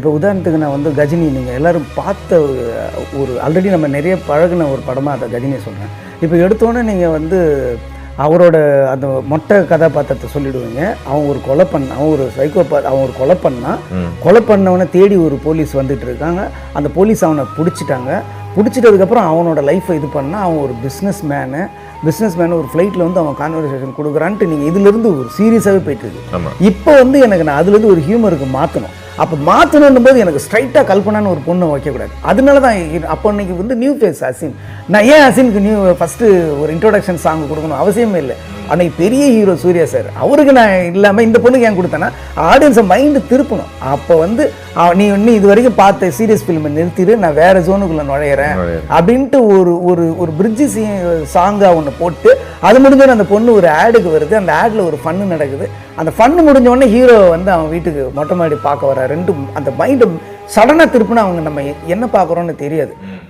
இப்போ உதாரணத்துக்கு நான் வந்து கஜினி நீங்கள் எல்லோரும் பார்த்த ஒரு ஆல்ரெடி நம்ம நிறைய பழகின ஒரு படமாக அதை கஜினியை சொல்கிறேன். இப்போ எடுத்தோன்னே நீங்கள் வந்து அவரோட அந்த மொட்டை கதாபாத்திரத்தை சொல்லிவிடுவீங்க. அவன் ஒரு கொலை அவன் ஒரு அவன் ஒரு கொலை பண்ணவனை தேடி ஒரு போலீஸ் வந்துட்டு இருக்காங்க. அந்த போலீஸ் அவனை பிடிச்சிட்டதுக்கப்புறம் அவனோட லைஃப்பை இது பண்ணால் அவன் ஒரு பிஸ்னஸ் மேனு ஒரு ஃப்ளைட்டில் வந்து அவன் கான்வர்சேஷன் கொடுக்குறான்ட்டு நீங்கள் இதிலேருந்து ஒரு சீரியஸாகவே போயிட்டுருக்கு. இப்போ வந்து எனக்கு நான் அதுலேருந்து ஒரு ஹியூமருக்கு மாற்றணும். அப்போ மாற்றணும் போது எனக்கு ஸ்ட்ரைட்டாக கல்பனான்னு ஒரு பொண்ணை வைக்கக்கூடாது. அதனால தான் அப்போ அன்றைக்கி வந்து நியூ ஃபேஸ் அசின். நான் ஏன் அசினுக்கு ஃபஸ்ட்டு ஒரு இன்ட்ரோடக்ஷன் சாங் கொடுக்கணும் அவசியமே இல்லை. அன்றைக்கி பெரிய ஹீரோ சூர்யா சார், அவருக்கு நான் இல்லாமல் இந்த பொண்ணுக்கு ஏன் கொடுத்தேன்னா ஆடியன்ஸை மைண்டு திருப்பணும். அப்போ வந்து நீ இது வரைக்கும் பார்த்த சீரியஸ் ஃபிலிமை நிறுத்திட்டு நான் வேறு ஜோனுக்குள்ளே நுழையிறேன் அப்படின்ட்டு ஒரு பிரிட்ஜி சாங்காக ஒன்று போட்டு அது முடிஞ்சோடனே அந்த பொண்ணு ஒரு ஆடுக்கு வருது. அந்த ஆடில் ஒரு ஃபன்னு நடக்குது. அந்த ஃபன்னு முடிஞ்சோடனே ஹீரோ வந்து அவன் வீட்டுக்கு மொட்டை மாடி பார்க்க வர அந்த மைண்டை சடனாக திருப்பினா அவங்க நம்ம என்ன பார்க்குறோன்னு தெரியாது.